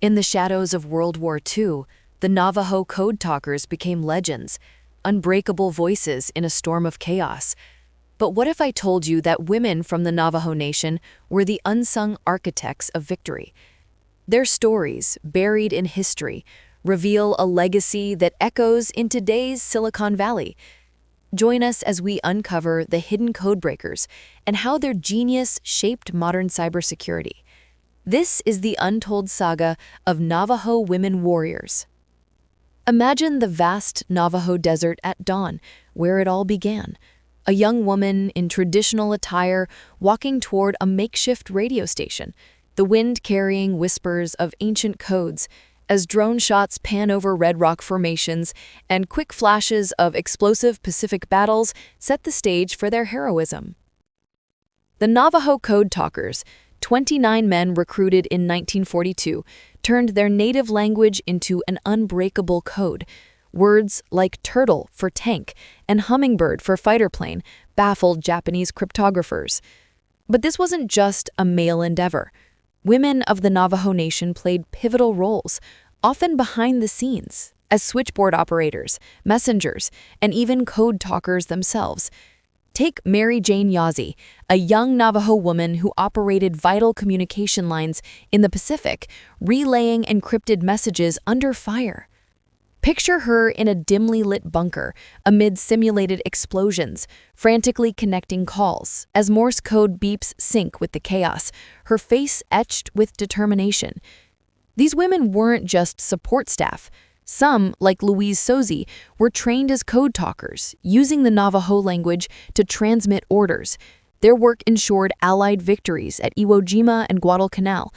In the shadows of World War II, the Navajo code talkers became legends, unbreakable voices in a storm of chaos. But what if I told you that women from the Navajo Nation were the unsung architects of victory? Their stories, buried in history, reveal a legacy that echoes in today's Silicon Valley. Join us as we uncover the hidden codebreakers and how their genius shaped modern cybersecurity. This is the untold saga of Navajo women warriors. Imagine the vast Navajo desert at dawn, where it all began. A young woman in traditional attire walking toward a makeshift radio station, the wind carrying whispers of ancient codes as drone shots pan over red rock formations and quick flashes of explosive Pacific battles set the stage for their heroism. The Navajo code talkers, 29 men recruited in 1942, turned their native language into an unbreakable code. Words like turtle for tank and hummingbird for fighter plane baffled Japanese cryptographers. But this wasn't just a male endeavor. Women of the Navajo Nation played pivotal roles, often behind the scenes, as switchboard operators, messengers, and even code talkers themselves. Take Mary Jane Yazzie, a young Navajo woman who operated vital communication lines in the Pacific, relaying encrypted messages under fire. Picture her in a dimly lit bunker, amid simulated explosions, frantically connecting calls, as Morse code beeps sync with the chaos, her face etched with determination. These women weren't just support staff. Some, like Louise Sozi, were trained as code talkers, using the Navajo language to transmit orders. Their work ensured Allied victories at Iwo Jima and Guadalcanal.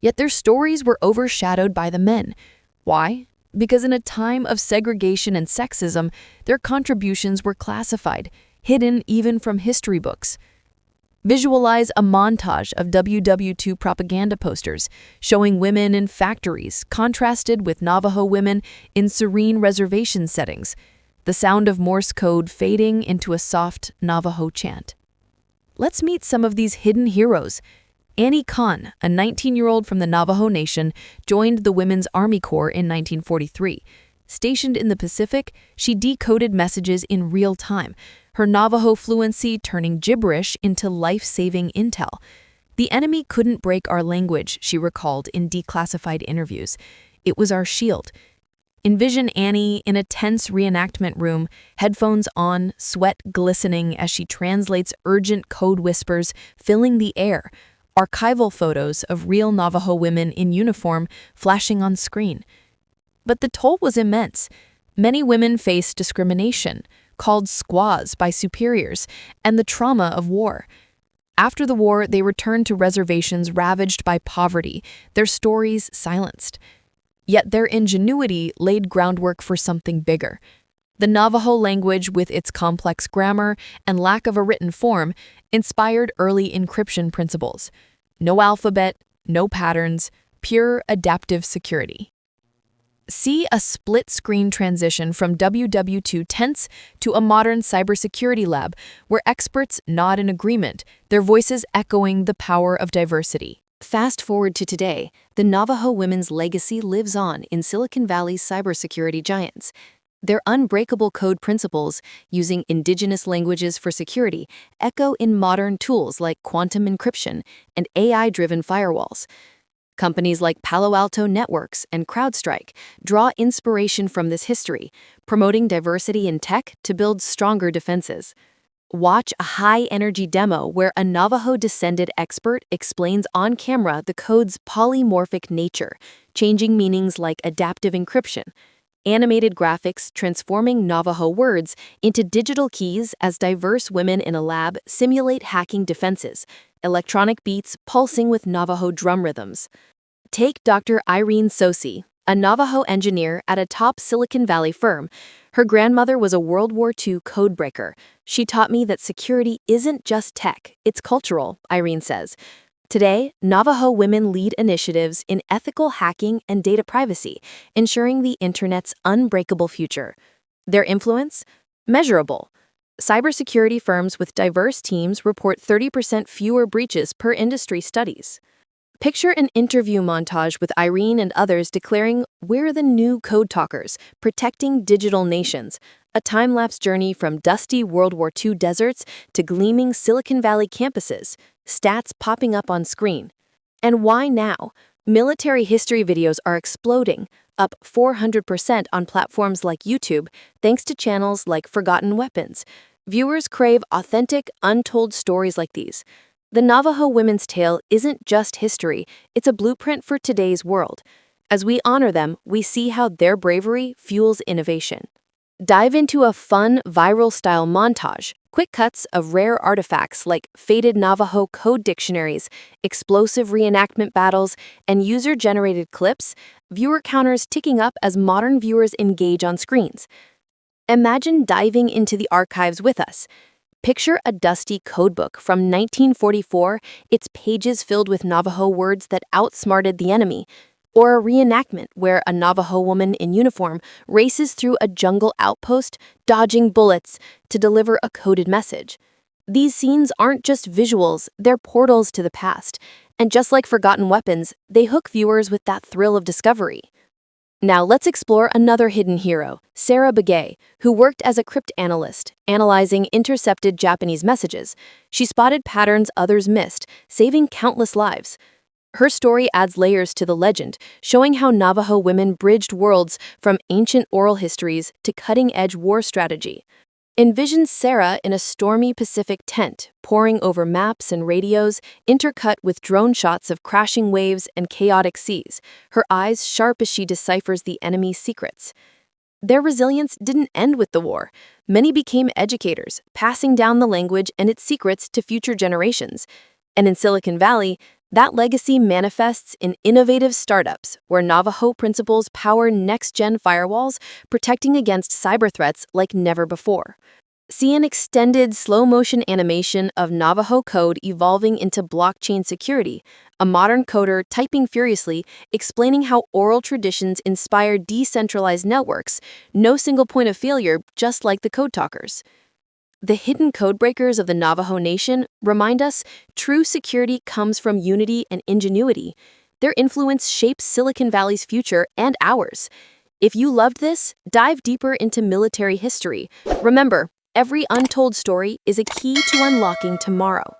Yet their stories were overshadowed by the men. Why? Because in a time of segregation and sexism, their contributions were classified, hidden even from history books. Visualize a montage of WWII propaganda posters showing women in factories contrasted with Navajo women in serene reservation settings, the sound of Morse code fading into a soft Navajo chant. Let's meet some of these hidden heroes. Annie Kahn, a 19-year-old from the Navajo Nation, joined the Women's Army Corps in 1943. Stationed in the Pacific, she decoded messages in real time, her Navajo fluency turning gibberish into life-saving intel. "The enemy couldn't break our language," she recalled in declassified interviews. "It was our shield." Envision Annie in a tense reenactment room, headphones on, sweat glistening as she translates urgent code whispers filling the air, archival photos of real Navajo women in uniform flashing on screen. But the toll was immense. Many women faced discrimination, called squaws by superiors, and the trauma of war. After the war, they returned to reservations ravaged by poverty, their stories silenced. Yet their ingenuity laid groundwork for something bigger. The Navajo language, with its complex grammar and lack of a written form, inspired early encryption principles. No alphabet, no patterns, pure adaptive security. See a split-screen transition from WWII tents to a modern cybersecurity lab where experts nod in agreement, their voices echoing the power of diversity. Fast forward to today, the Navajo women's legacy lives on in Silicon Valley's cybersecurity giants. Their unbreakable code principles, using indigenous languages for security, echo in modern tools like quantum encryption and AI-driven firewalls. Companies like Palo Alto Networks and CrowdStrike draw inspiration from this history, promoting diversity in tech to build stronger defenses. Watch a high-energy demo where a Navajo-descended expert explains on camera the code's polymorphic nature, changing meanings like adaptive encryption. Animated graphics transforming Navajo words into digital keys as diverse women in a lab simulate hacking defenses, electronic beats pulsing with Navajo drum rhythms. Take Dr. Irene Sosi, a Navajo engineer at a top Silicon Valley firm. Her grandmother was a World War II codebreaker. "She taught me that security isn't just tech, it's cultural," Irene says. Today, Navajo women lead initiatives in ethical hacking and data privacy, ensuring the Internet's unbreakable future. Their influence? Measurable. Cybersecurity firms with diverse teams report 30% fewer breaches per industry studies. Picture an interview montage with Irene and others declaring, "We're the new code talkers, protecting digital nations." A time-lapse journey from dusty World War II deserts to gleaming Silicon Valley campuses, stats popping up on screen. And why now? Military history videos are exploding, up 400% on platforms like YouTube, thanks to channels like Forgotten Weapons. Viewers crave authentic, untold stories like these. The Navajo women's tale isn't just history, it's a blueprint for today's world. As we honor them, we see how their bravery fuels innovation. Dive into a fun, viral-style montage, quick cuts of rare artifacts like faded Navajo code dictionaries, explosive reenactment battles, and user-generated clips, viewer counters ticking up as modern viewers engage on screens. Imagine diving into the archives with us. Picture a dusty codebook from 1944, its pages filled with Navajo words that outsmarted the enemy, or a reenactment where a Navajo woman in uniform races through a jungle outpost, dodging bullets to deliver a coded message. These scenes aren't just visuals, they're portals to the past, and just like Forgotten Weapons, they hook viewers with that thrill of discovery. Now let's explore another hidden hero, Sarah Begay, who worked as a cryptanalyst, analyzing intercepted Japanese messages. She spotted patterns others missed, saving countless lives. Her story adds layers to the legend, showing how Navajo women bridged worlds from ancient oral histories to cutting-edge war strategy. Envision Sarah in a stormy Pacific tent, poring over maps and radios, intercut with drone shots of crashing waves and chaotic seas, her eyes sharp as she deciphers the enemy's secrets. Their resilience didn't end with the war. Many became educators, passing down the language and its secrets to future generations. And in Silicon Valley, that legacy manifests in innovative startups where Navajo principles power next-gen firewalls, protecting against cyber threats like never before. See an extended slow-motion animation of Navajo code evolving into blockchain security, a modern coder typing furiously, explaining how oral traditions inspire decentralized networks, no single point of failure, just like the code talkers. The hidden codebreakers of the Navajo Nation remind us true security comes from unity and ingenuity. Their influence shapes Silicon Valley's future and ours. If you loved this, dive deeper into military history. Remember, every untold story is a key to unlocking tomorrow.